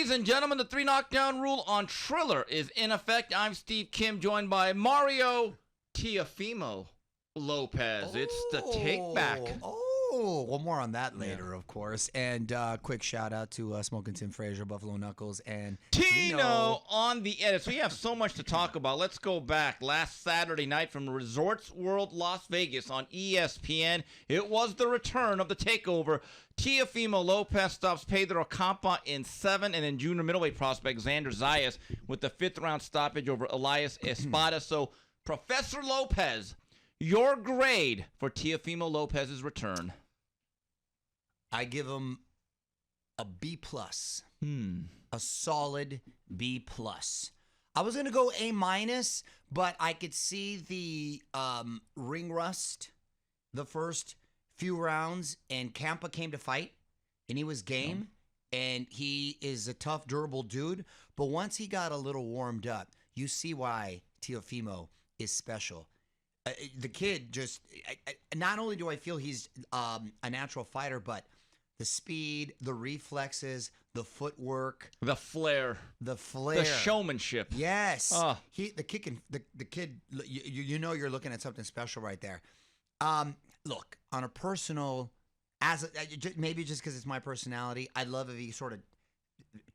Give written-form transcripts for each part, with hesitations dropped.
Ladies and gentlemen, the 3 knockdown rule on Triller is in effect. I'm Steve Kim, joined by Mario Teofimo Lopez. It's the take back. Well, more on that later, of course. And quick shout out to Smoking Tim Frazier, Buffalo Knuckles, and Tino on the edit. So we have so much to talk about. Let's go back. Last Saturday night from Resorts World Las Vegas on ESPN, it was the return of the takeover. Teofimo Lopez stops Pedro Campa in 7, and then junior middleweight prospect Xander Zayas with the 5th round stoppage over Elias Espada. So, Professor Lopez, your grade for Teofimo Lopez's return? I give him a B+. A solid B+. I was going to go A-, but I could see the ring rust the first few rounds, and Campa came to fight, and he was game, and he is a tough, durable dude. But once he got a little warmed up, you see why Teofimo is special. The kid just, not only do I feel he's a natural fighter, but the speed, the reflexes, the footwork, the flair, the showmanship. Yes, the kid. You know you're looking at something special right there. Look, on a personal, maybe just because it's my personality, I'd love if he sort of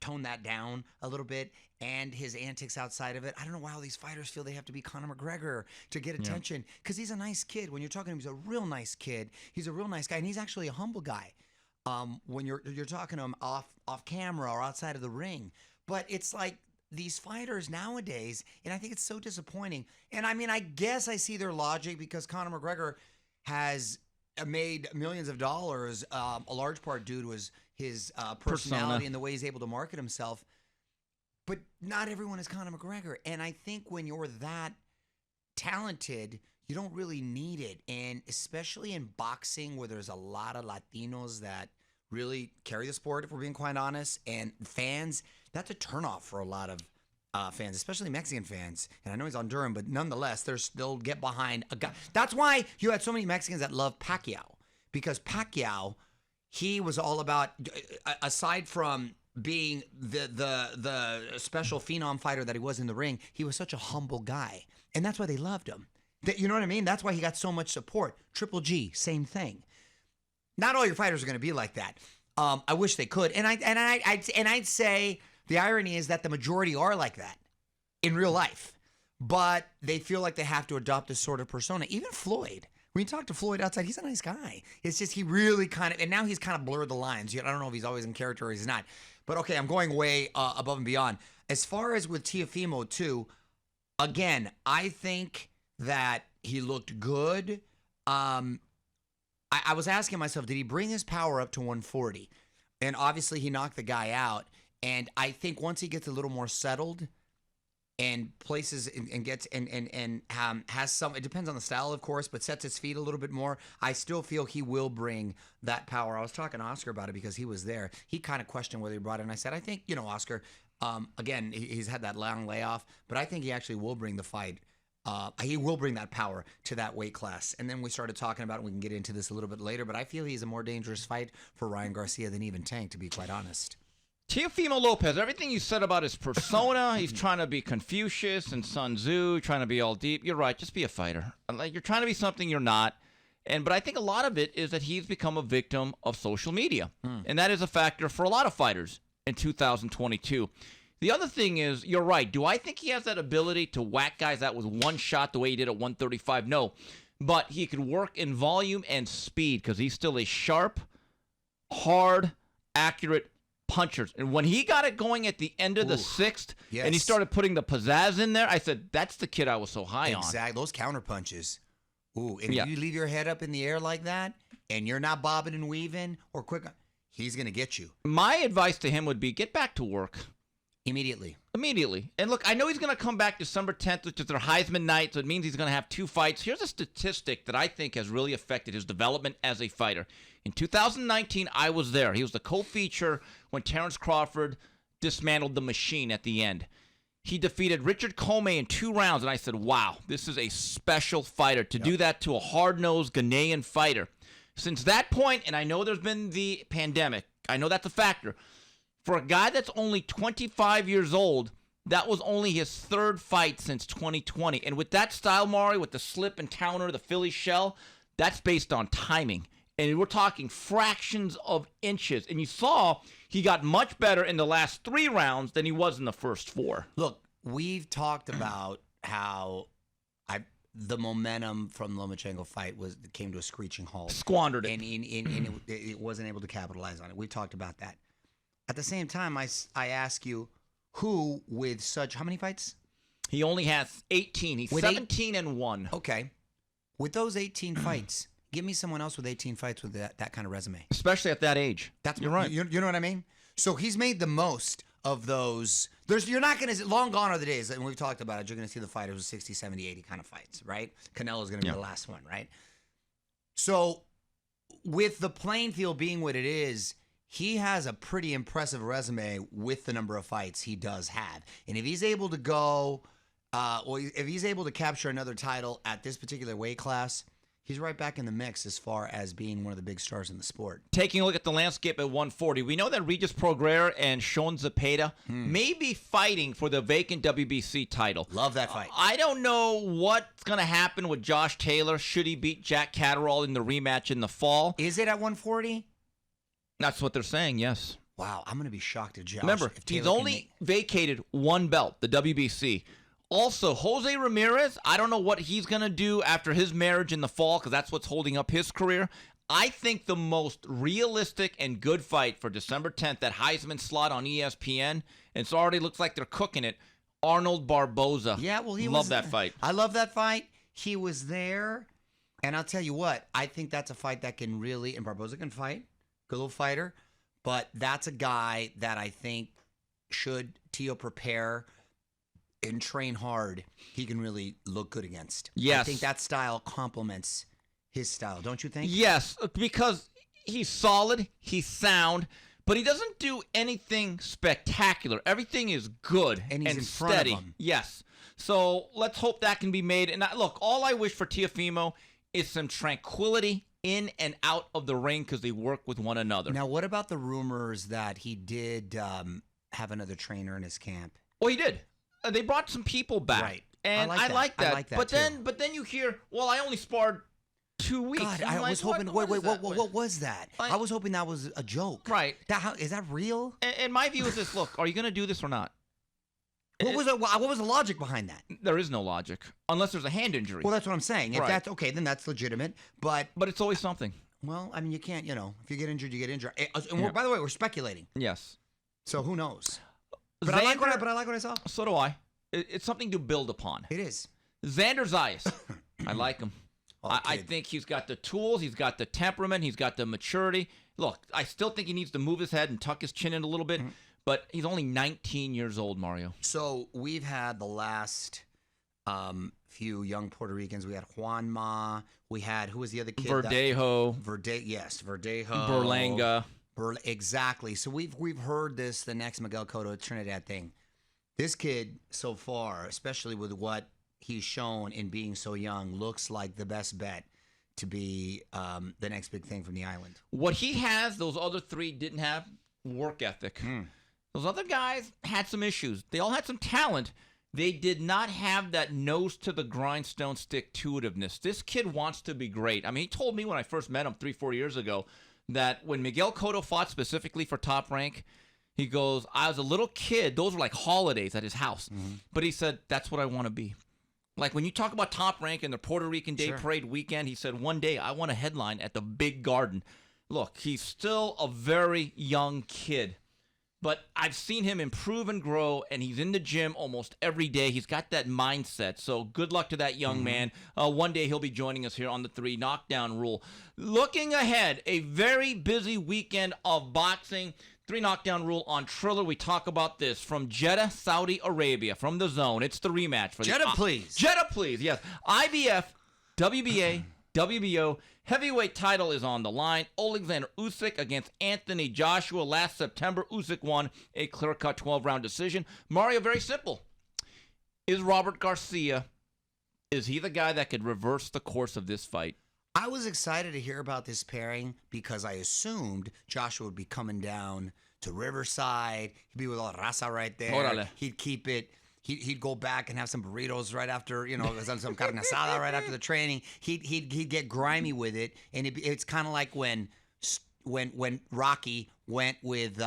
toned that down a little bit, and his antics outside of it. I don't know why all these fighters feel they have to be Conor McGregor to get attention, because he's a nice kid. When you're talking to him, he's a real nice kid. He's a real nice guy, and he's actually a humble guy. When you're talking to him off camera or outside of the ring. But it's like these fighters nowadays, and I think it's so disappointing. And I mean, I guess I see their logic, because Conor McGregor has made millions of dollars, a large part due to his personality and the way he's able to market himself. But not everyone is Conor McGregor. And I think when you're that talented, you don't really need it. And especially in boxing, where there's a lot of Latinos that really carry the sport, if we're being quite honest, and fans, that's a turnoff for a lot of fans, especially Mexican fans. And I know he's on Durham, but nonetheless, they'll get behind a guy. That's why you had so many Mexicans that love Pacquiao, because Pacquiao, he was all about, aside from being the special phenom fighter that he was in the ring, he was such a humble guy, and that's why they loved him. You know what I mean? That's why he got so much support. Triple G, same thing. Not all your fighters are going to be like that. I wish they could, and I'd say the irony is that the majority are like that in real life, but they feel like they have to adopt this sort of persona. Even Floyd, when you talk to Floyd outside, he's a nice guy. It's just he really kind of, and now he's kind of blurred the lines. I don't know if he's always in character or he's not. But okay, I'm going way above and beyond. As far as with Teofimo too, again, I think that he looked good. I was asking myself, did he bring his power up to 140? And obviously he knocked the guy out. And I think once he gets a little more settled and places and gets and has some, it depends on the style, of course, but sets his feet a little bit more, I still feel he will bring that power. I was talking to Oscar about it because he was there. He kind of questioned whether he brought it. And I said, I think, Oscar, again, he's had that long layoff, but I think he actually will bring the fight. He will bring that power to that weight class. And then we started talking about it. We can get into this a little bit later, but I feel he's a more dangerous fight for Ryan Garcia than even Tank, to be quite honest. Teofimo Lopez, everything you said about his persona, he's trying to be Confucius and Sun Tzu, trying to be all deep. You're right, just be a fighter. Like, you're trying to be something you're not. But I think a lot of it is that he's become a victim of social media. And that is a factor for a lot of fighters in 2022. The other thing is, you're right. Do I think he has that ability to whack guys out with one shot the way he did at 135? No. But he could work in volume and speed, because he's still a sharp, hard, accurate puncher. And when he got it going at the end of the 6th, and he started putting the pizzazz in there, I said, that's the kid I was so high on. Exactly. Those counter punches. Ooh, and if you leave your head up in the air like that, and you're not bobbing and weaving or quick, he's going to get you. My advice to him would be, get back to work. Immediately. And look, I know he's going to come back December 10th, which is their Heisman night, so it means he's going to have 2 fights. Here's a statistic that I think has really affected his development as a fighter. In 2019, I was there. He was the co-feature when Terrence Crawford dismantled the machine at the end. He defeated Richard Comey in 2 rounds, and I said, wow, this is a special fighter. To do that to a hard-nosed Ghanaian fighter. Since that point, and I know there's been the pandemic, I know that's a factor, For a guy that's only 25 years old, that was only his third fight since 2020. And with that style, Mario, with the slip and counter, the Philly shell, that's based on timing. And we're talking fractions of inches. And you saw he got much better in the last 3 rounds than he was in the first 4. Look, we've talked about how the momentum from the Lomachenko fight came to a screeching halt. Squandered it. And it wasn't able to capitalize on it. We've talked about that. At the same time, I ask you, who with such, how many fights? He only has 18. He's 17-1. Okay. With those 18 fights, give me someone else with 18 fights with that kind of resume. Especially at that age. You're right. You know what I mean? So he's made the most of those. You're not going to, long gone are the days, and we've talked about it, you're going to see the fighters with 60, 70, 80 kind of fights, right? Canelo's going to be the last one, right? So with the playing field being what it is, he has a pretty impressive resume with the number of fights he does have. And if he's able to go, or if he's able to capture another title at this particular weight class, he's right back in the mix as far as being one of the big stars in the sport. Taking a look at the landscape at 140, we know that Regis Prograis and Sean Zepeda may be fighting for the vacant WBC title. Love that fight. I don't know what's going to happen with Josh Taylor should he beat Jack Catterall in the rematch in the fall. Is it at 140? That's what they're saying, yes. Wow, I'm going to be shocked if Josh. Remember, he's only vacated one belt, the WBC. Also, Jose Ramirez, I don't know what he's going to do after his marriage in the fall because that's what's holding up his career. I think the most realistic and good fight for December 10th, that Heisman slot on ESPN, and it already looks like they're cooking it, Arnold Barboza. Yeah, well, love that fight. I love that fight. He was there, and I'll tell you what, I think that's a fight that can really, and Barboza can fight, good little fighter, but that's a guy that I think should Teo prepare and train hard, he can really look good against. Yes. I think that style complements his style, don't you think? Yes, because he's solid, he's sound, but he doesn't do anything spectacular. Everything is good and he's in steady. Front of him. Yes. So let's hope that can be made. And look, all I wish for Teofimo is some tranquility in and out of the ring because they work with one another. Now, what about the rumors that he did have another trainer in his camp? Well, he did. They brought some people back. Right. And I like that. I like that but too. then you hear, well, I only sparred 2 weeks. God, I'm I was hoping. What was that? Like, I was hoping that was a joke. Right. Is that real? And my view is this: look, are you going to do this or not? What was the logic behind that? There is no logic unless there's a hand injury. Well, that's what I'm saying. If Right. that's okay, then that's legitimate. But it's always something. Well, I mean, you can't. If you get injured, you get injured. And by the way, we're speculating. Yes. So who knows? But I like what I saw. So do I. It's something to build upon. It is. Xander Zayas. I like him. I think he's got the tools. He's got the temperament. He's got the maturity. Look, I still think he needs to move his head and tuck his chin in a little bit. But he's only 19 years old, Mario. So we've had the last few young Puerto Ricans. We had Juanma. We had, who was the other kid? Verdejo. Verdejo. Berlanga. Exactly. So we've heard this, the next Miguel Cotto Trinidad thing. This kid so far, especially with what he's shown in being so young, looks like the best bet to be the next big thing from the island. What he has, those other 3 didn't have, work ethic. Those other guys had some issues. They all had some talent. They did not have that nose to the grindstone stick-to-itiveness. This kid wants to be great. I mean, he told me when I first met him 3-4 years ago that when Miguel Cotto fought specifically for Top Rank, he goes, I was a little kid. Those were like holidays at his house. But he said, that's what I want to be. Like when you talk about Top Rank and the Puerto Rican Day Parade weekend, he said, one day I want a headline at the Big Garden. Look, he's still a very young kid. But I've seen him improve and grow, and he's in the gym almost every day. He's got that mindset. So good luck to that young man. One day he'll be joining us here on the 3 Knockdown Rule. Looking ahead, a very busy weekend of boxing. 3 Knockdown Rule on Triller. We talk about this from Jeddah, Saudi Arabia, from the zone. It's the rematch for Jeddah, please. Jeddah, please. Yes. IBF, WBA, WBO. Heavyweight title is on the line. Alexander Usyk against Anthony Joshua. Last September, Usyk won a clear-cut 12-round decision. Mario, very simple. Is Robert Garcia, is he the guy that could reverse the course of this fight? I was excited to hear about this pairing because I assumed Joshua would be coming down to Riverside. He'd be with all the raza right there. Órale. He'd keep it. He'd go back and have some burritos right after, some carne asada right after the training. He'd get grimy with it, and it's kind of like when Rocky went with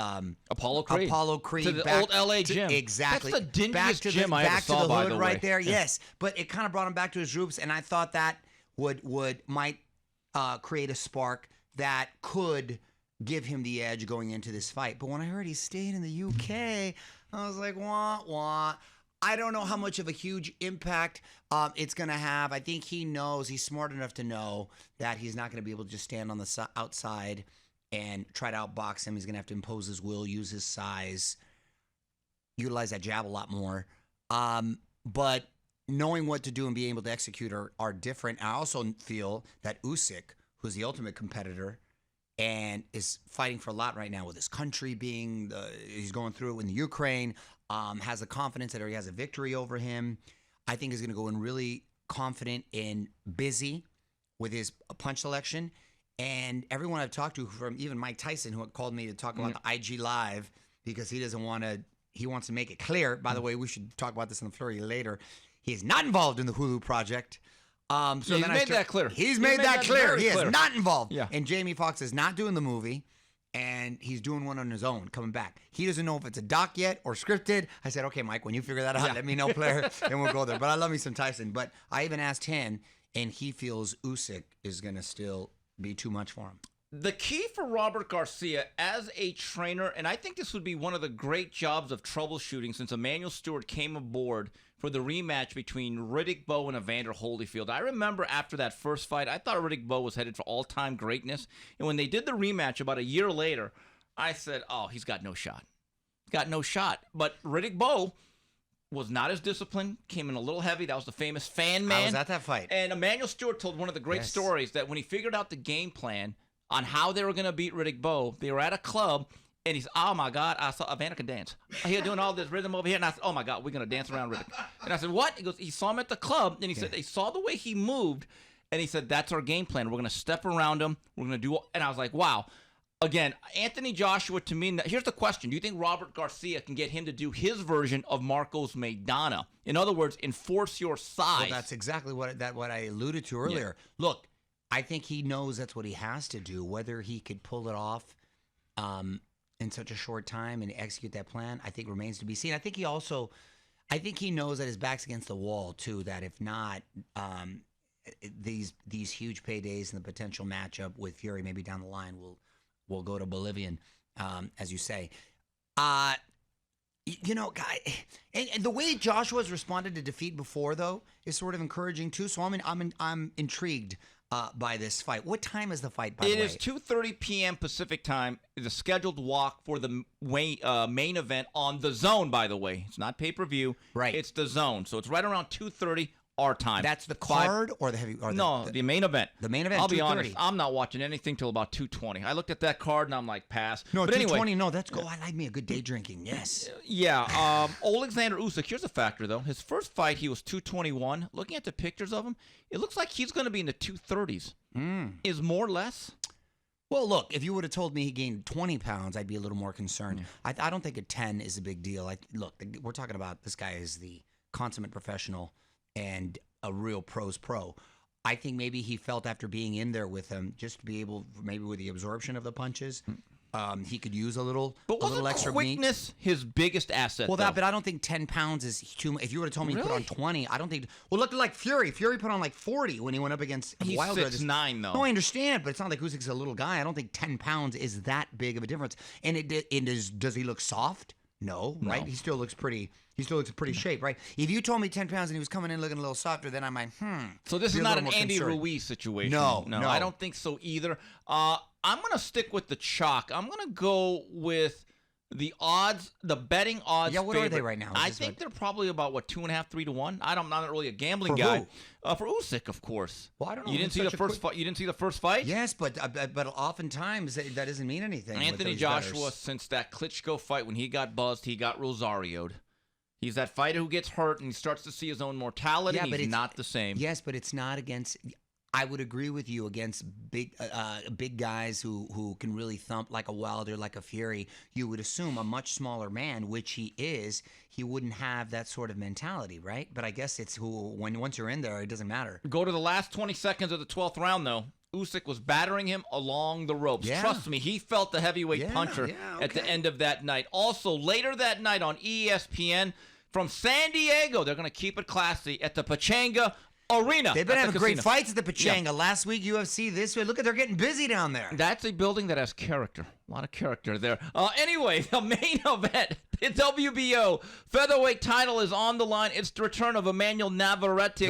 Apollo Creed to the back old LA gym. Exactly. That's the dingiest gym I ever saw, by the way. Right there. Yes, but it kind of brought him back to his roots, and I thought that might create a spark that could give him the edge going into this fight. But when I heard he stayed in the UK, I was like, wah wah. I don't know how much of a huge impact it's going to have. I think he knows, he's smart enough to know that he's not going to be able to just stand on the outside and try to outbox him. He's going to have to impose his will, use his size, utilize that jab a lot more. But knowing what to do and being able to execute are different. I also feel that Usyk, who's the ultimate competitor and is fighting for a lot right now with his country he's going through it in the Ukraine, has the confidence that he has a victory over him. I think he's going to go in really confident and busy with his punch selection. And everyone I've talked to, from even Mike Tyson, who called me to talk about the IG Live, because he wants to make it clear. By the way, we should talk about this in the flurry later. He is not involved in the Hulu project. He's made that clear. He's made that clear. He is not involved. Yeah. And Jamie Foxx is not doing the movie. And he's doing one on his own, coming back. He doesn't know if it's a doc yet or scripted. I said, okay, Mike, when you figure that out, let me know, player, and we'll go there. But I love me some Tyson. But I even asked him, and he feels Usyk is going to still be too much for him. The key for Robert Garcia as a trainer, and I think this would be one of the great jobs of troubleshooting since Emmanuel Stewart came aboard for the rematch between Riddick Bowe and Evander Holyfield. I remember after that first fight, I thought Riddick Bowe was headed for all-time greatness. And when they did the rematch about a year later, I said, oh, he's got no shot. He's got no shot. But Riddick Bowe was not as disciplined, came in a little heavy. That was the famous fan man. I was at that fight. And Emmanuel Stewart told one of the great stories that when he figured out the game plan on how they were going to beat Riddick Bowe, they were at a club, and he's, oh, my God, I saw Evander can dance. Here doing all this rhythm over here, and I said, oh, my God, we're going to dance around Riddick. And I said, what? He goes, he saw him at the club, and he said they saw the way he moved, and he said, that's our game plan. We're going to step around him. We're going to do, and I was like, wow. Again, Anthony Joshua, to me, here's the question. Do you think Robert Garcia can get him to do his version of Marcos Maidana? In other words, enforce your size. Well, that's exactly what I alluded to earlier. Yeah. Look, I think he knows that's what he has to do. Whether he could pull it off in such a short time and execute that plan, I think remains to be seen. I think he knows that his back's against the wall, too, that if not, these huge paydays and the potential matchup with Fury maybe down the line will go to Bolivian, as you say. Guy, and the way Joshua's responded to defeat before, though, is sort of encouraging, too. So I'm intrigued by this fight. What time is the fight, by the way? It is 2:30 p.m. Pacific time. It's a scheduled walk for the main event on The Zone, by the way. It's not pay-per-view. Right. It's The Zone. So it's right around 2:30 our time. That's the card or the heavy? Or the main event. The main event. I'll be honest. I'm not watching anything till about 2:20. I looked at that card and I'm like, pass. No, but 2:20. Anyway, no, that's go. I like me a good day drinking. Yes. Yeah. Alexander Usyk. Here's a factor though. His first fight, he was 221. Looking at the pictures of him, it looks like he's going to be in the 230s. Is more less? Well, look, if you would have told me he gained 20 pounds, I'd be a little more concerned. Yeah. I don't think a 10 is a big deal. Look, we're talking about this guy is the consummate professional and a real pro's pro. I think maybe he felt after being in there with him, just to be able, maybe with the absorption of the punches, he could use a little extra quickness meat. His biggest asset? Well, but I don't think 10 pounds is too much. If you would have told me he put on 20, I don't think. Well, look like Fury. Fury put on like 40 when he went up against Wilder. He's 6'9", though. No, I understand, but it's not like Usyk's a little guy. I don't think 10 pounds is that big of a difference. And does he look soft? No, right? He still looks pretty. He still looks in pretty shape, right? If you told me 10 pounds and he was coming in looking a little softer, then I might, So this is not an Andy Ruiz situation. No, I don't think so either. I'm going to stick with the chalk. I'm going to go with the odds, the betting odds. Yeah, what favorite. Are they right now? I think they're probably about, 2.5, 3 to 1. I'm not really a gambling for guy. Who? For Usyk, of course. Well, I don't know. You didn't see the first fight? You didn't see the first fight? Yes, but oftentimes that doesn't mean anything. Anthony Joshua, since that Klitschko fight, when he got buzzed, he got Rosario'd. He's that fighter who gets hurt and he starts to see his own mortality. Yeah, but he's not the same. Yes, but it's not against. I would agree with you against big guys who can really thump like a Wilder, like a Fury. You would assume a much smaller man, which he is, he wouldn't have that sort of mentality, right? But I guess it's once you're in there, it doesn't matter. Go to the last 20 seconds of the 12th round, though. Usyk was battering him along the ropes. Yeah. Trust me, he felt the heavyweight puncher at the end of that night. Also, later that night on ESPN from San Diego, they're going to keep it classy at the Pachanga Arena. They've been having great casino. fights at the Pachanga. Last week, UFC, this week. Look at, they're getting busy down there. That's a building that has character. A lot of character there. Anyway, the main event, the WBO featherweight title is on the line. It's the return of Emmanuel Navarrete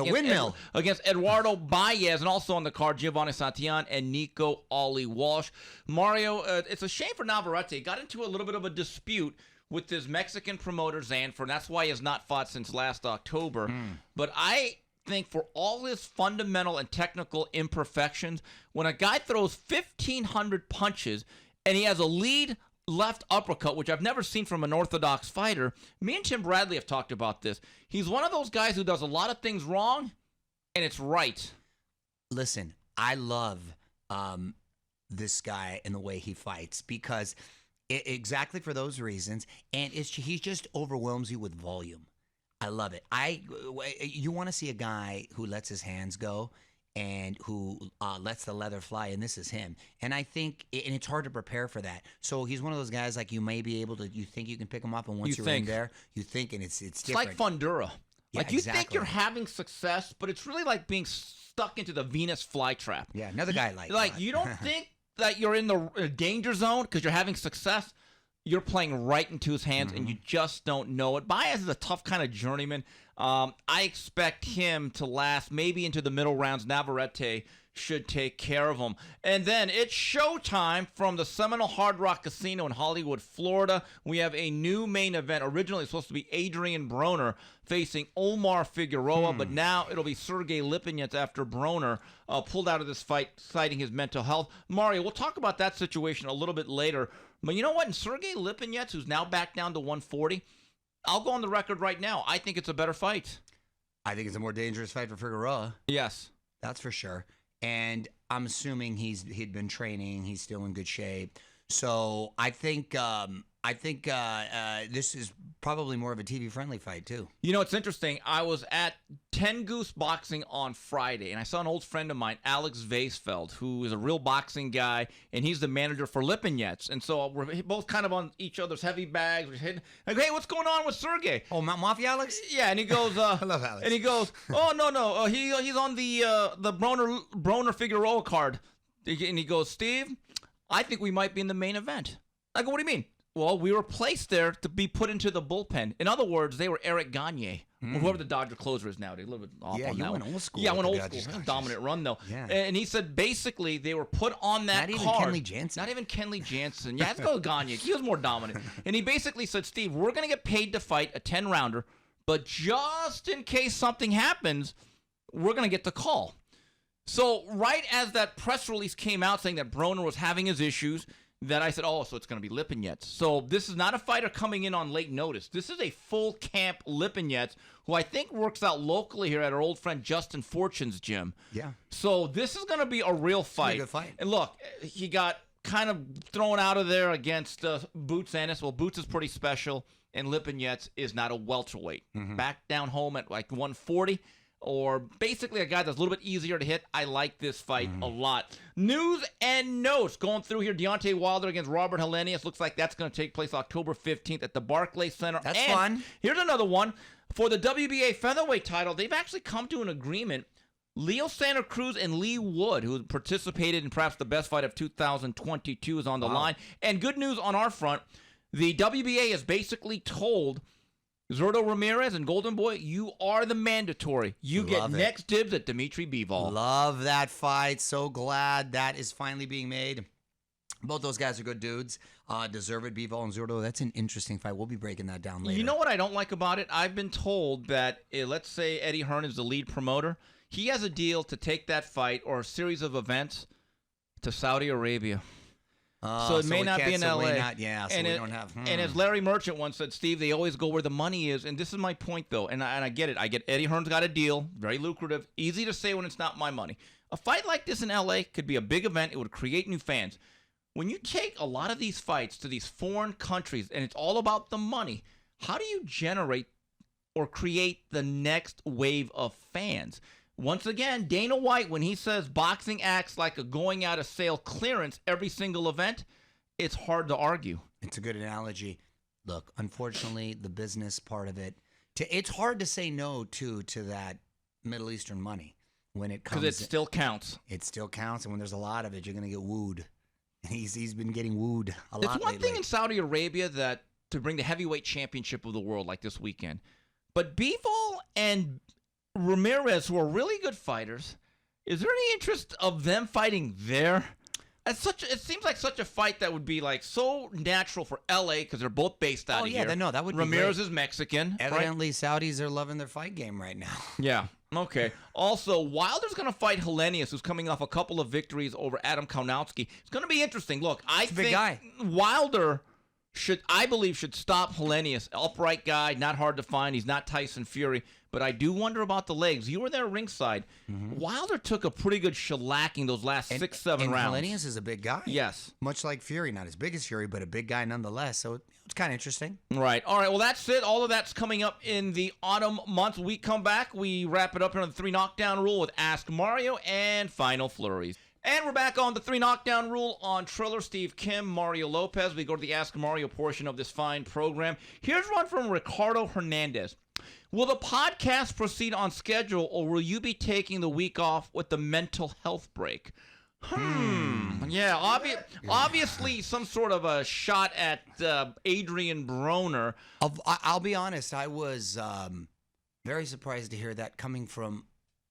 against Eduardo Baez, and also on the card, Giovanni Santillan and Nico Ali Walsh. Mario, it's a shame for Navarrete. He got into a little bit of a dispute with his Mexican promoter, Zanfer, and that's why he has not fought since last October. But I think for all his fundamental and technical imperfections, when a guy throws 1,500 punches and he has a lead left uppercut, which I've never seen from an orthodox fighter, me and Tim Bradley have talked about this. He's one of those guys who does a lot of things wrong, and it's right. Listen, I love this guy and the way he fights because exactly for those reasons, and he just overwhelms you with volume. I love it. You want to see a guy who lets his hands go and who lets the leather fly, and this is him. And I think, and it's hard to prepare for that. So he's one of those guys like you may be able to, you think you can pick him up, and once you're in there, you think, and it's different. It's like Fundura. Yeah, like you think you're having success, but it's really like being stuck into the Venus flytrap. Yeah, another guy like you don't think that you're in the danger zone because you're having success. You're playing right into his hands, and you just don't know it. Baez is a tough kind of journeyman. I expect him to last maybe into the middle rounds. Navarrete should take care of him. And then it's showtime from the Seminole Hard Rock Casino in Hollywood, Florida. We have a new main event. Originally, it's supposed to be Adrian Broner facing Omar Figueroa, but now it'll be Sergey Lipinets after Broner pulled out of this fight, citing his mental health. Mario, we'll talk about that situation a little bit later. But you know what? And Sergey Lipinets, who's now back down to 140, I'll go on the record right now. I think it's a better fight. I think it's a more dangerous fight for Figueroa. Yes. That's for sure. And I'm assuming he'd been training. He's still in good shape. So I think this is probably more of a TV-friendly fight, too. You know, it's interesting. I was at 10 Goose Boxing on Friday, and I saw an old friend of mine, Alex Vasefeld, who is a real boxing guy, and he's the manager for Lipinets. And so we're both kind of on each other's heavy bags. We're hitting, like, hey, what's going on with Sergey? Oh, Mafia Alex? Yeah, and he goes, I love Alex. And he goes, oh, no, he's on the Broner Figueroa card. And he goes, Steve, I think we might be in the main event. I go, what do you mean? Well, we were placed there to be put into the bullpen. In other words, they were Eric Gagne, or whoever the Dodger closer is now. They're a little bit off on that one. Old school. Yeah, I went old school. Dominant run, though. Yeah. And he said basically they were put on that card. Not even Kenley Jansen. Not even Kenley Jansen. Yeah, let's go with Gagne. He was more dominant. And he basically said, Steve, we're going to get paid to fight a 10-rounder, but just in case something happens, we're going to get the call. So right as that press release came out saying that Broner was having his issues, that I said, oh, so it's going to be Lipinets. So this is not a fighter coming in on late notice. This is a full camp Lipinets, who I think works out locally here at our old friend Justin Fortune's gym. Yeah. So this is going to be a real fight. It's a good fight. And look, he got kind of thrown out of there against Boots Ennis. Well, Boots is pretty special, and Lipinets is not a welterweight. Back down home at like 140. Or basically a guy that's a little bit easier to hit. I like this fight a lot. News and notes going through here. Deontay Wilder against Robert Helenius. Looks like that's going to take place October 15th at the Barclays Center. That's fun. Here's another one. For the WBA featherweight title, they've actually come to an agreement. Leo Santa Cruz and Lee Wood, who participated in perhaps the best fight of 2022, is on the line. And good news on our front. The WBA has basically told Zurdo Ramirez and Golden Boy, you are the mandatory. You get next dibs at Dimitri Bivol. Love that fight. So glad that is finally being made. Both those guys are good dudes. Deserve it, Bivol and Zurdo. That's an interesting fight. We'll be breaking that down later. You know what I don't like about it? I've been told that, let's say Eddie Hearn is the lead promoter. He has a deal to take that fight or a series of events to Saudi Arabia. So it may not be in L.A. We don't have. And as Larry Merchant once said, Steve, they always go where the money is. And this is my point, though. And I get it. I get Eddie Hearn's got a deal, very lucrative, easy to say when it's not my money. A fight like this in LA could be a big event. It would create new fans. When you take a lot of these fights to these foreign countries and it's all about the money, how do you generate or create the next wave of fans? Once again, Dana White, when he says boxing acts like a going out of sale clearance every single event, it's hard to argue. It's a good analogy. Look, unfortunately, the business part of it, it's hard to say no to that Middle Eastern money when it comes. Because it still counts. It still counts, and when there's a lot of it, you're going to get wooed. He's been getting wooed a lot It's one lately. thing in Saudi Arabia that to bring the heavyweight championship of the world like this weekend. But Bivol and Ramirez, who are really good fighters, is there any interest of them fighting there? It seems like such a fight that would be like so natural for LA because they're both based out of here. No, that would be Ramirez great. is Mexican. Evidently, right? Saudis are loving their fight game right now. Yeah. Okay. Also, Wilder's going to fight Helenius, who's coming off a couple of victories over Adam Kaunowski. It's going to be interesting. Look, I think big guy. Wilder should stop Helenius. Upright guy, not hard to find. He's not Tyson Fury. But I do wonder about the legs. You were there ringside. Mm-hmm. Wilder took a pretty good shellacking those last 6-7 rounds. And Helenius is a big guy. Yes. Much like Fury. Not as big as Fury, but a big guy nonetheless. So it's kind of interesting. Right. All right. Well, that's it. All of that's coming up in the autumn months. We come back. We wrap it up here on the 3 knockdown rule with Ask Mario and Final Flurries. And we're back on the 3 knockdown rule on Triller. Steve Kim, Mario Lopez. We go to the Ask Mario portion of this fine program. Here's one from Ricardo Hernandez. Will the podcast proceed on schedule, or will you be taking the week off with the mental health break? Yeah, obviously some sort of a shot at Adrian Broner. I'll be honest. I was very surprised to hear that coming from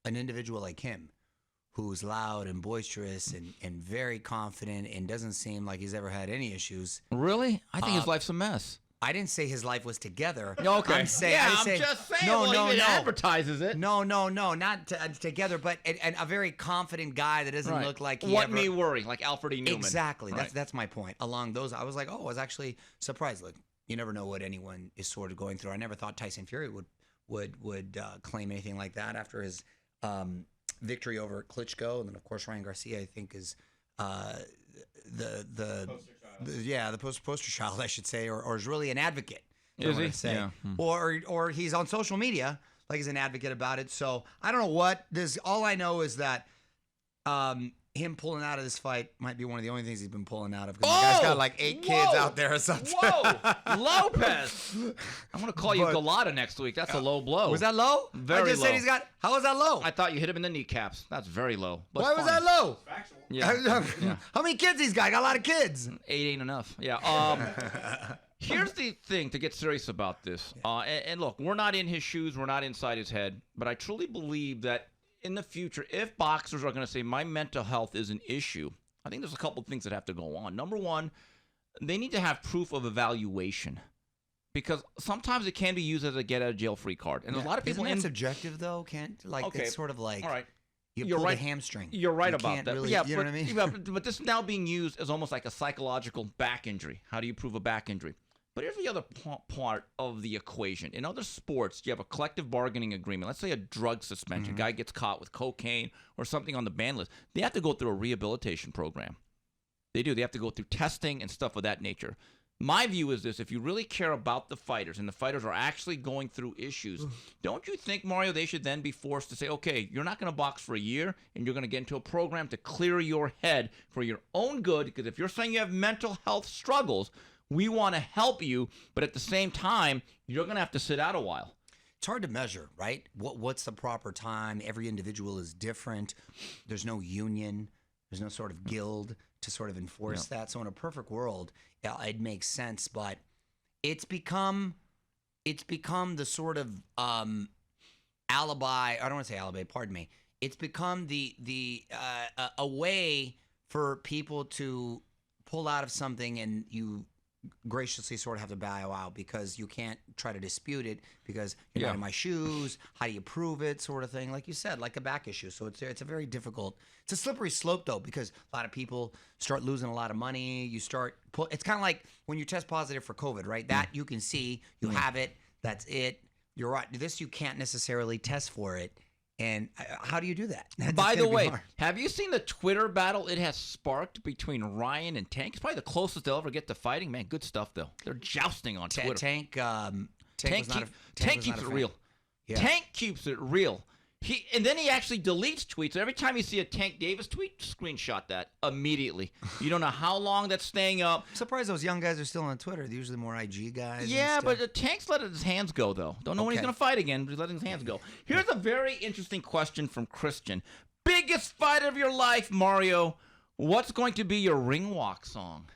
an individual like him, who's loud and boisterous and very confident and doesn't seem like he's ever had any issues. Really? I think his life's a mess. I didn't say his life was together. Okay. I'm just saying. No, he advertises it. No, not together, but a very confident guy that doesn't look like he What me worry, like Alfred E. Newman. Exactly. Right. That's my point. Along those, I was like, I was actually surprised. Look, you never know what anyone is sort of going through. I never thought Tyson Fury would claim anything like that after his victory over Klitschko, and then of course Ryan Garcia, I think, is the poster child, I should say, or is really an advocate. Is he? Say. Yeah. Or he's on social media like he's an advocate about it. So I don't know what this. All I know is that him pulling out of this fight might be one of the only things he's been pulling out of. Because the guy's got like 8 kids out there or something. Whoa, Lopez! I'm gonna call you Galata next week. That's a low blow. Was that low? Very I just low. said he's got. How was that low? I thought you hit him in the kneecaps. That's very low. But Why was that low? Factual. Yeah. How many kids he's got? Got a lot of kids. 8 ain't enough. Yeah. Here's the thing to get serious about this. And look, we're not in his shoes. We're not inside his head. But I truly believe that in the future, if boxers are going to say my mental health is an issue, I think there's a couple of things that have to go on. Number one, they need to have proof of evaluation. Because sometimes it can be used as a get-out-of-jail-free card. And there's a lot of people Isn't that subjective, though, Kent? Like, Okay. it's sort of like... All right. You pull the hamstring. You're right You about can't that. really- yeah, you know what I mean? But this is now being used as almost like a psychological back injury. How do you prove a back injury? But here's the other part of the equation. In other sports, you have a collective bargaining agreement. Let's say a drug suspension. Guy gets caught with cocaine or something on the ban list. They have to go through a rehabilitation program. They do. They have to go through testing and stuff of that nature. My view is this: if you really care about the fighters and the fighters are actually going through issues, don't you think, Mario, they should then be forced to say, okay, you're not going to box for a year and you're going to get into a program to clear your head for your own good? Because if you're saying you have mental health struggles, we want to help you, but at the same time, you're going to have to sit out a while. It's hard to measure, right? What's the proper time? Every individual is different. There's no union. There's no sort of guild to sort of enforce that. So in a perfect world, it makes sense. But it's become the sort of alibi. I don't want to say alibi. Pardon me. It's become a way for people to pull out of something, and you graciously sort of have to bow out because you can't try to dispute it because you're not in my shoes. How do you prove it, sort of thing? Like you said, like a back issue. So it's a very difficult. It's a slippery slope though, because a lot of people start losing a lot of money. It's kind of like when you test positive for COVID, right? That you can see, you have it. That's it. You're right. This you can't necessarily test for it, And how do you do that? By the way, have you seen the Twitter battle it has sparked between Ryan and Tank? It's probably the closest they'll ever get to fighting. Man, good stuff, though. They're jousting on Twitter. Tank keeps it real. Yeah. Tank keeps it real. And then he actually deletes tweets. Every time you see a Tank Davis tweet, screenshot that immediately. You don't know how long that's staying up. I'm surprised those young guys are still on Twitter. They're usually more IG guys. Yeah, but Tank's letting his hands go, though. Don't know when he's going to fight again, but he's letting his hands go. Here's a very interesting question from Christian. Biggest fight of your life, Mario. What's going to be your ring walk song?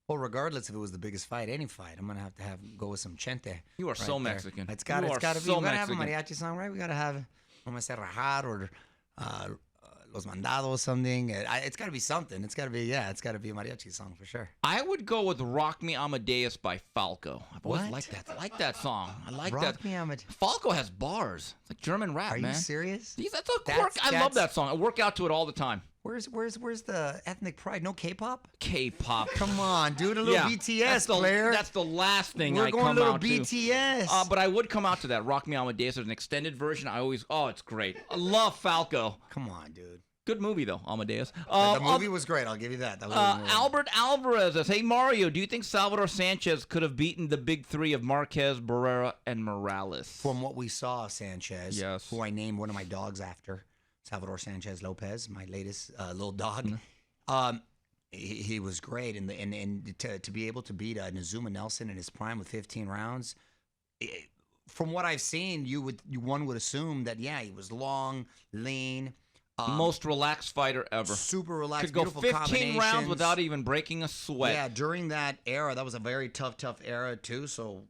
Well, regardless if it was the biggest fight, any fight, I'm gonna have to go with some chente. You are so Mexican. It's got to be. We gotta have a mariachi song, right? We gotta have Vamos a Rajar or Los Mandados or something. It's got to be something. It's got to be a mariachi song for sure. I would go with "Rock Me Amadeus" by Falco. I've always liked that. I like that song. I like that. Rock Me Amadeus. Falco has bars. It's like German rap, man. Are you serious? That's a quirk. I love that song. I work out to it all the time. Where's the ethnic pride? No K-pop? K-pop. Come on, dude. A little BTS, player. That's the last thing We're I going come a little out BTS. to. But I would come out to that. Rock Me Amadeus. There's an extended version. It's great. I love Falco. Come on, dude. Good movie, though, Amadeus. The movie was great. I'll give you that. Albert Alvarez says, hey, Mario, do you think Salvador Sanchez could have beaten the big three of Marquez, Barrera, and Morales? From what we saw, Sanchez, yes, who I named one of my dogs after, Salvador Sanchez Lopez, my latest little dog. He was great, and to be able to beat Nazuma Nelson in his prime with 15 rounds, from what I've seen, one would assume that he was long, lean, most relaxed fighter ever. Super relaxed. Could go 15 rounds without even breaking a sweat. Yeah, during that era, that was a very tough era too. So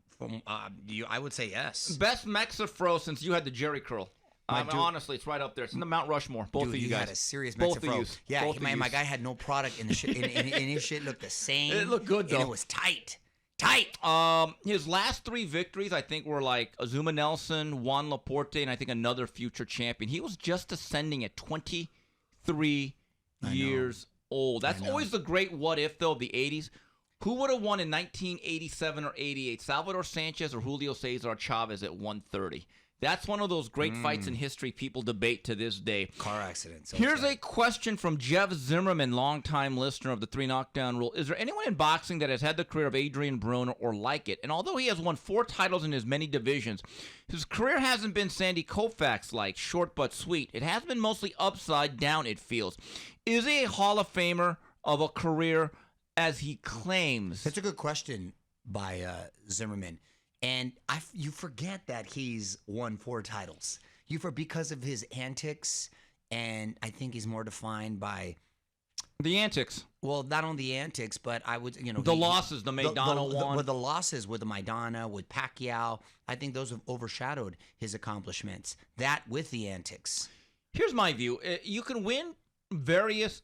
I would say yes. Best Mexafro since you had the Jerry curl. Honestly, it's right up there. It's in the Mount Rushmore. Both of you guys. Had a serious Both Mexafro. of you. Yeah, my guy had no product in the shit, and his shit looked the same. It looked good though. And it was tight. His last 3 victories, I think, were like Azuma Nelson, Juan Laporte, and I think another future champion. He was just ascending at 23 years old. That's always the great what if, though, of the 80s. Who would have won in 1987 or 88? Salvador Sanchez or Julio Cesar Chavez at 130? That's one of those great fights in history people debate to this day. Car accidents. Here's a question from Jeff Zimmerman, longtime listener of the 3 Knockdown Rule. Is there anyone in boxing that has had the career of Adrian Broner or like it? And although he has won 4 titles in his many divisions, his career hasn't been Sandy Koufax-like, short but sweet. It has been mostly upside down, it feels. Is he a Hall of Famer of a career as he claims? That's a good question by Zimmerman. And you forget that he's won 4 titles. Because of his antics, and I think he's more defined by the antics. Well, not only the antics, but I would, the losses, the Maidana one. With the losses with the Maidana, with Pacquiao, I think those have overshadowed his accomplishments. That with the antics. Here's my view: you can win various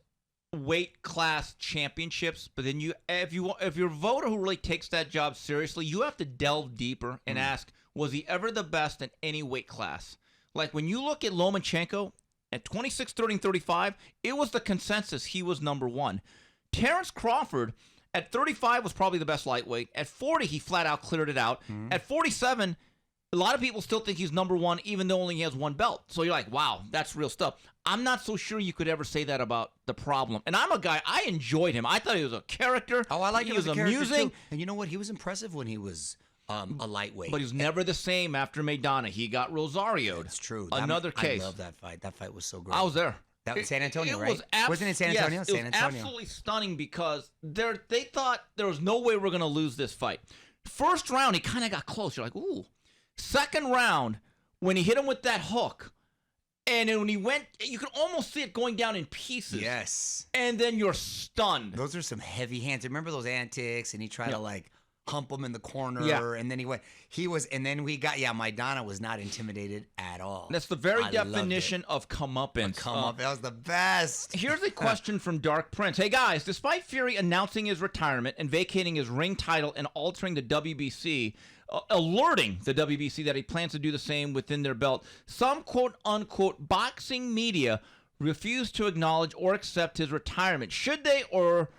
weight class championships, but then if you're a voter who really takes that job seriously, you have to delve deeper and ask, was he ever the best in any weight class? Like when you look at Lomachenko at 26, 30, and 35, it was the consensus he was number 1. Terrence Crawford at 35 was probably the best lightweight. At 40, he flat out cleared it out. At 47, a lot of people still think he's number 1, even though only he has 1 belt. So you're like, wow, that's real stuff. I'm not so sure you could ever say that about the Problem. And I'm a guy, I enjoyed him. I thought he was a character. Oh, I like him as a amusing. Character too. And you know what? He was impressive when he was a lightweight. But he was never the same after Maidana. He got Rosarioed. That's true. Another case. I love that fight. That fight was so great. I was there. That was San Antonio, right? Wasn't it San Antonio? Yes, it was absolutely stunning because they thought there was no way we're going to lose this fight. First round, he kind of got close. You're like, ooh. Second round, when he hit him with that hook, and then when he went, you could almost see it going down in pieces. Yes. And then you're stunned. Those are some heavy hands. Remember those antics? And he tried to like hump him in the corner. Yeah. And then Maidana was not intimidated at all. That's the very definition of comeuppance. That was the best. Here's a question from Dark Prince. Hey guys, despite Fury announcing his retirement and vacating his ring title and altering the WBC, alerting the WBC that he plans to do the same within their belt, some quote-unquote boxing media refuse to acknowledge or accept his retirement. Should they, or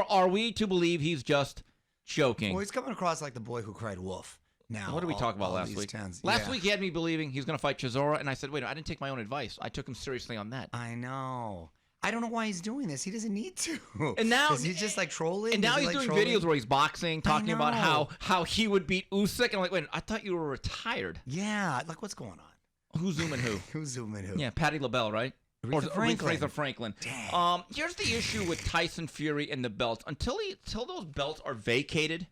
are we to believe he's just joking? Well, he's coming across like the boy who cried wolf. now. What did we talk about all last these week? tens. Last Yeah. week he had me believing he was going to fight Chisora, and I said, wait, I didn't take my own advice. I took him seriously on that. I know. I don't know why he's doing this. He doesn't need to. And now is he just like trolling? And now Is he, he's like, doing trolling? videos where he's boxing, talking about know. how he would beat Usyk. And I'm like, wait, I thought you were retired. Yeah, like what's going on? Who's zooming who? Who's zooming who? Yeah, Patty LaBelle, right? Aretha Franklin. Aretha Franklin. Dang. Here's the issue with Tyson Fury and the belts. Until those belts are vacated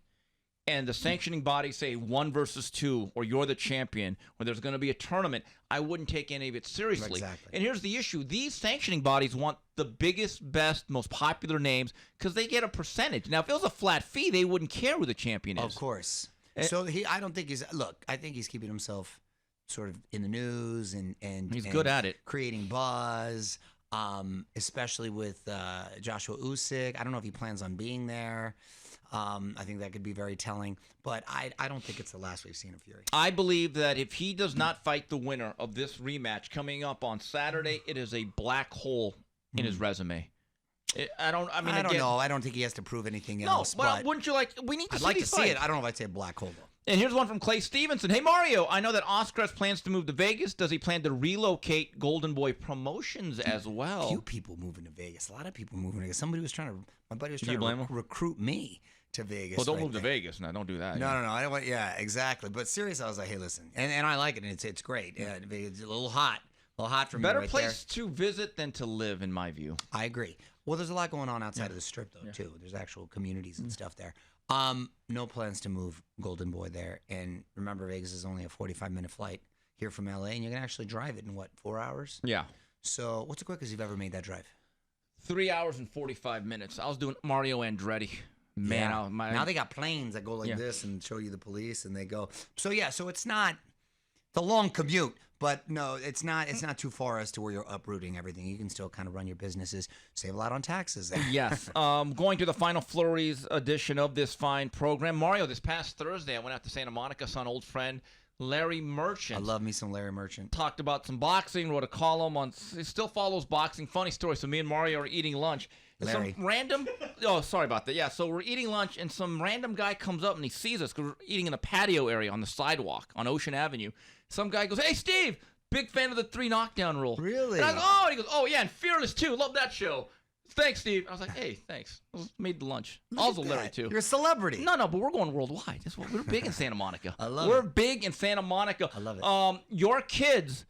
and the sanctioning bodies say 1 versus 2 or you're the champion or there's going to be a tournament, I wouldn't take any of it seriously. Exactly. And here's the issue. These sanctioning bodies want the biggest, best, most popular names because they get a percentage. Now, if it was a flat fee, they wouldn't care who the champion is. Of course. So I don't think I think he's keeping himself sort of in the news and He's good at it. creating buzz, especially with Joshua Usyk. I don't know if he plans on being there. I think that could be very telling, but I don't think it's the last we've seen of Fury. I believe that if he does not fight the winner of this rematch coming up on Saturday, it is a black hole in his resume. I don't know. I don't think he has to prove anything No, else. well, But wouldn't you like? We need to I'd see like to these see fights. it. I don't know if I'd say a black hole though. And here's one from Clay Stevenson. Hey, Mario, I know that Oscar has plans to move to Vegas. Does he plan to relocate Golden Boy Promotions as well? Few people moving to Vegas. A lot of people moving to Vegas. My buddy was you trying blame to him? recruit me to Vegas. Well, don't right move to there. Vegas. No, don't do that. No. I don't want. Yeah, exactly. But seriously, I was like, hey, listen, and I like it. And it's great. Yeah, it's a little hot for me. Better right place to visit than to live, in my view. there. I agree. Well, there's a lot going on outside of the strip though too. There's actual communities and stuff there. No plans to move Golden Boy there. And remember, Vegas is only a 45-minute flight here from LA, and you can actually drive it in 4 hours? Yeah. So, what's the quickest you've ever made that drive? 3 hours and 45 minutes. I was doing Mario Andretti. Man, Yeah. Now they got planes that go like this and show you the police, and they go. So it's not the long commute, but no, it's not too far as to where you're uprooting everything. You can still kind of run your businesses, save a lot on taxes there. Yes. Going to the final flurries edition of this fine program. Mario, this past Thursday, I went out to Santa Monica, saw an old friend, Larry Merchant. I love me some Larry Merchant. Talked about some boxing, wrote a column on, he still follows boxing. Funny story. So me and Mario are eating lunch. And Larry. some random, oh, sorry about that. Yeah, so we're eating lunch, and some random guy comes up and he sees us because we're eating in a patio area on the sidewalk on Ocean Avenue. Some guy goes, hey, Steve, big fan of the 3 knockdown rule. Really? And I go, oh, and he goes, oh, yeah, and Fearless too. Love that show. Thanks, Steve. I was like, hey, thanks. I made the lunch. Also Larry, too. You're a celebrity. No, but we're going worldwide. We're big in Santa Monica. I love We're it. big in Santa Monica. I love it. Your kids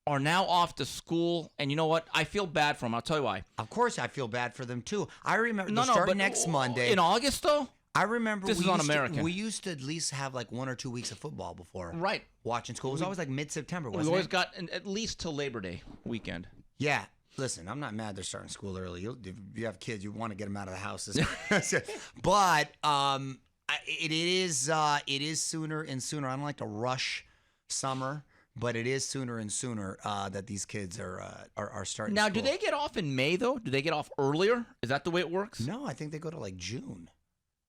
are now off to school, and you know what? I feel bad for them. I'll tell you why. Of course, I feel bad for them too. I remember start next Monday. In August, though? I remember This is un-American. We used to at least have like 1 or 2 weeks of football before Right. watching school. It was always like mid-September, We wasn't always it? got at least till Labor Day weekend. Yeah. Listen, I'm not mad they're starting school early. If you have kids, you want to get them out of the house. But it is sooner and sooner. I don't like to rush summer, but it is sooner and sooner that these kids are starting Now, school. do they get off in May, though? Do they get off earlier? Is that the way it works? No, I think they go to like June.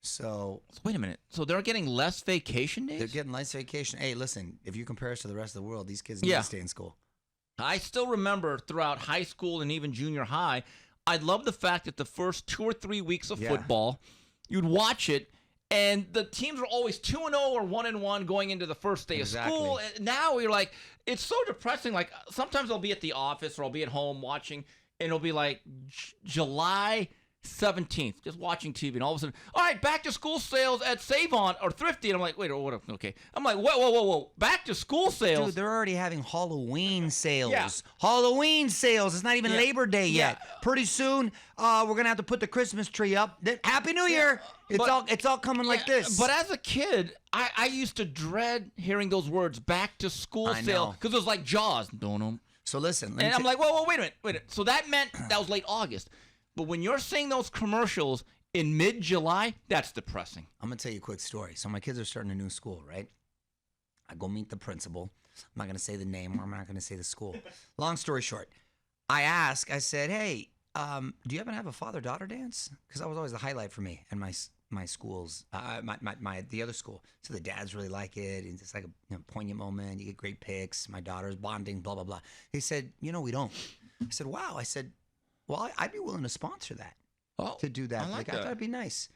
So Wait a minute. So they're getting less vacation days? they're getting nice vacation. Hey, listen, if you compare us to the rest of the world, these kids need to stay in school. I still remember throughout high school and even junior high, I love the fact that the first 2 or 3 weeks of football, you'd watch it, and the teams were always 2-0 or 1-1 going into the first day of school. And now you're like, it's so depressing. Like sometimes I'll be at the office or I'll be at home watching, and it'll be like July 17th, just watching TV, and all of a sudden, all right, back to school sales at Save-On or Thrifty, and I'm like, wait, what? Okay, I'm like, whoa, back to school sales. Dude, they're already having Halloween sales. Yeah. Halloween sales. It's not even Labor Day yet. Yeah. Pretty soon, we're gonna have to put the Christmas tree up. Happy New Year! It's all coming like this. But as a kid, I used to dread hearing those words, back to school I sale, know. because it was like Jaws. Don't. So listen, And I'm like, whoa, wait a minute. So that meant that was late August. But when you're seeing those commercials in mid-July, that's depressing. I'm gonna tell you a quick story. So my kids are starting a new school, right? I go meet the principal. I'm not gonna say the name, or I'm not gonna say the school. Long story short, I said, hey, do you happen to have a father-daughter dance? Because that was always the highlight for me and my schools, the other school. So the dads really like it. And it's like a poignant moment. You get great pics. My daughter's bonding, blah, blah, blah. He said, we don't. I said, wow. I said, well, I'd be willing to sponsor that, to do that. I like I that. thought it'd be nice.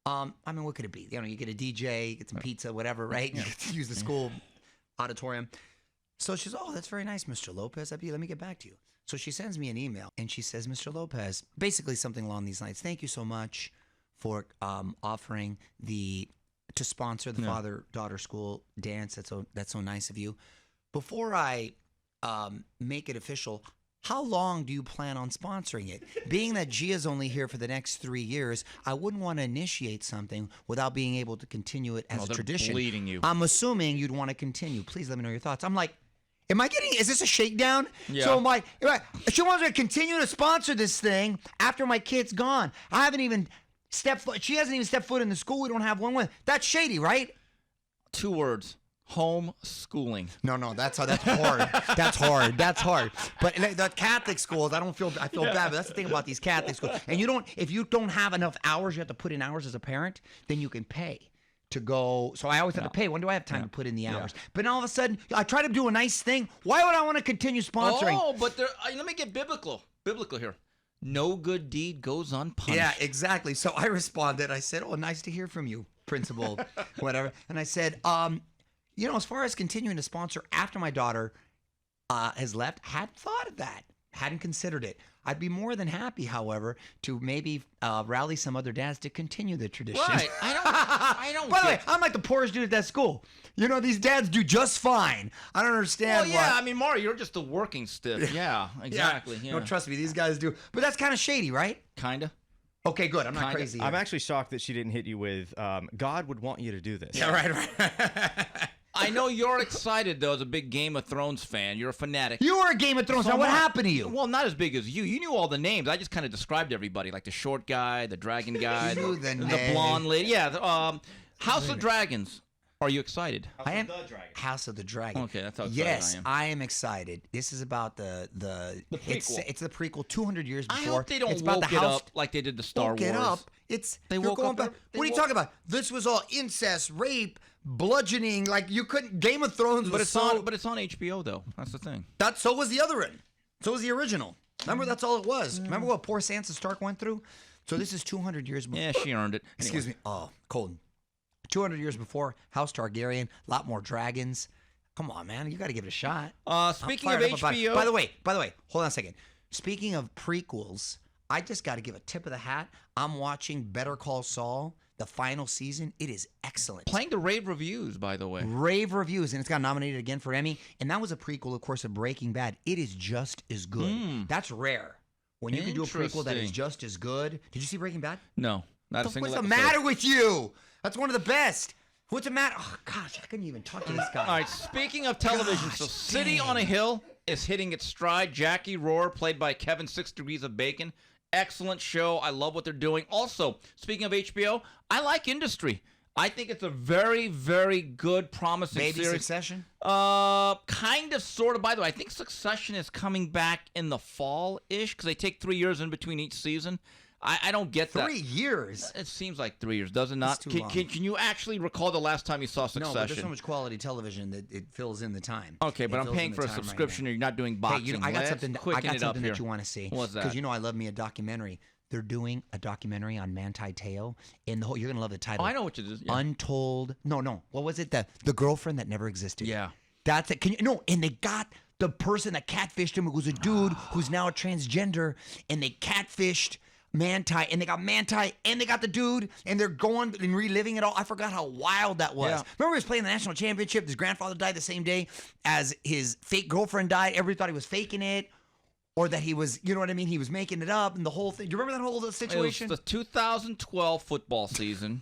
I mean, what could it be? You get a DJ, get some pizza, whatever, right? You get to use the school auditorium. So she's, oh, that's very nice, Mr. Lopez. Let me get back to you. So she sends me an email, and she says, Mr. Lopez, basically something along these lines. Thank you so much for offering to sponsor the father-daughter school dance. That's so nice of you. Before I make it official, how long do you plan on sponsoring it? Being that Gia's only here for the next 3 years, I wouldn't want to initiate something without being able to continue it as a tradition. Bleeding you. I'm assuming you'd want to continue. Please let me know your thoughts. I'm like, is this a shakedown? Yeah. So she wants me to continue to sponsor this thing after my kid's gone. I haven't even she hasn't even stepped foot in the school. We don't have one with. That's shady, right? 2 words. Homeschooling. No, that's hard. That's hard. But the Catholic schools, I feel bad, but that's the thing about these Catholic schools. And if you don't have enough hours, you have to put in hours as a parent, then you can pay to go. So I always have to pay. When do I have time to put in the hours? But all of a sudden, I try to do a nice thing. Why would I want to continue sponsoring? Oh, but let me get biblical here. No good deed goes unpunished. Yeah, exactly. So I responded. I said, oh, nice to hear from you, principal, whatever. And I said, as far as continuing to sponsor after my daughter has left, hadn't thought of that. Hadn't considered it. I'd be more than happy, however, to maybe rally some other dads to continue the tradition. Right. I don't By the way, I'm like the poorest dude at that school. These dads do just fine. I don't understand Mario, you're just a working stiff. Yeah, exactly. Yeah. No, trust me, these guys do. But that's kind of shady, right? Kinda. Okay, good. I'm not crazy. I'm actually shocked that she didn't hit you with, God would want you to do this. Yeah, right. I know you're excited, though, as a big Game of Thrones fan. You're a fanatic. You were a Game of Thrones fan. What happened to you? Well, not as big as you. You knew all the names. I just kind of described everybody, like the short guy, the dragon guy, the blonde lady. Yeah, House of Dragons. Are you excited? House of the Dragon. Okay, that's how excited yes, I am. I am excited. This is about the prequel. It's the prequel 200 years before. I hope they don't woke it up like they did the Star Wars. Woke it up. They woke up. What are you talking about? This was all incest, rape, bludgeoning. Like you couldn't. Game of Thrones was but it's on HBO though. That's the thing. So was the other one. So was the original. Remember, that's all it was. Remember what poor Sansa Stark went through? So this is 200 years before. Yeah, she earned it. Anyway. Excuse me. Oh, cold. 200 years before, House Targaryen, a lot more dragons. Come on, man. You got to give it a shot. Speaking of HBO. By the way, hold on a second. Speaking of prequels, I just got to give a tip of the hat. I'm watching Better Call Saul, the final season. It is excellent. Playing the rave reviews, by the way. Rave reviews, and it's got nominated again for Emmy. And that was a prequel, of course, of Breaking Bad. It is just as good. That's rare. When you can do a prequel that is just as good. Did you see Breaking Bad? No, not a single episode. What's the matter with you? That's one of the best. What's the matter? Oh, gosh, I couldn't even talk to this guy. All right, speaking of television, City on a Hill is hitting its stride. Jackie Rohr, played by Kevin 6 Degrees of Bacon. Excellent show. I love what they're doing. Also, speaking of HBO, I like Industry. I think it's a very, very good, promising series. Maybe Succession? Kind of, sort of. By the way, I think Succession is coming back in the fall-ish because they take 3 years in between each season. I don't get that. 3 years? It seems like 3 years, does it not? Can you actually recall the last time you saw Succession? No, but there's so much quality television that it fills in the time. Okay, but I'm paying for a subscription and you're not doing boxing. Hey, I got something that you want to see. What's that? Because I love me a documentary. They're doing a documentary on Manti Te'o. You're going to love the title. Oh, I know what it is. Yeah. Untold. No. What was it? The girlfriend that never existed. Yeah. That's it. And they got the person that catfished him, who was a dude who's now a transgender, and they catfished Manti, and they got Manti, and they got the dude, and they're going and reliving it all. I forgot how wild that was. Yeah. Remember he was playing the national championship. His grandfather died the same day as his fake girlfriend died. Everybody thought he was faking it, or that he was, you know what I mean? He was making it up, and the whole thing. Do you remember that whole situation? It was the 2012 football season,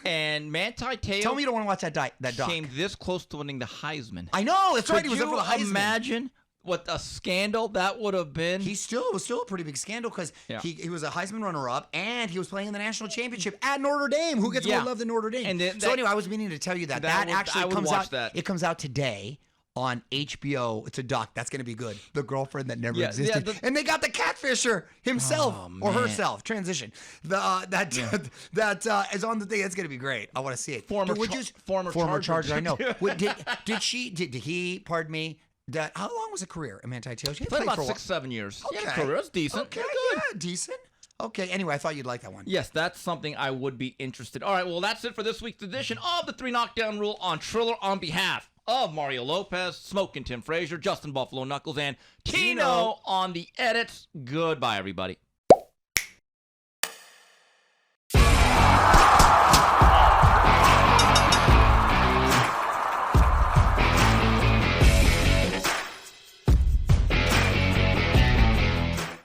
and Manti Te'o. Tell me you don't want to watch that doc. Came this close to winning the Heisman. I know. That's right. He was up for the Heisman. Could you imagine what a scandal that would have been? It was still a pretty big scandal because he was a Heisman runner-up and he was playing in the national championship at Notre Dame. Who gets more love than Notre Dame? And anyway, I was meaning to tell you that actually comes out. It comes out today on HBO. It's a doc. That's going to be good. The girlfriend that never existed. And they got the catfisher himself or herself. Transition. That is on the thing. That's going to be great. I want to see it. Former Charger. I know. Did he? Pardon me. How long was a career at Manti Te'o? He played about 6-7 years. Okay. Yeah, career was decent. Okay, yeah, decent. Okay. Anyway, I thought you'd like that one. Yes, that's something I would be interested. All right, well, that's it for this week's edition of the 3 Knockdown Rule on Triller. On behalf of Mario Lopez, Smoke and Tim Frazier, Justin Buffalo Knuckles, and Tino on the edits. Goodbye, everybody.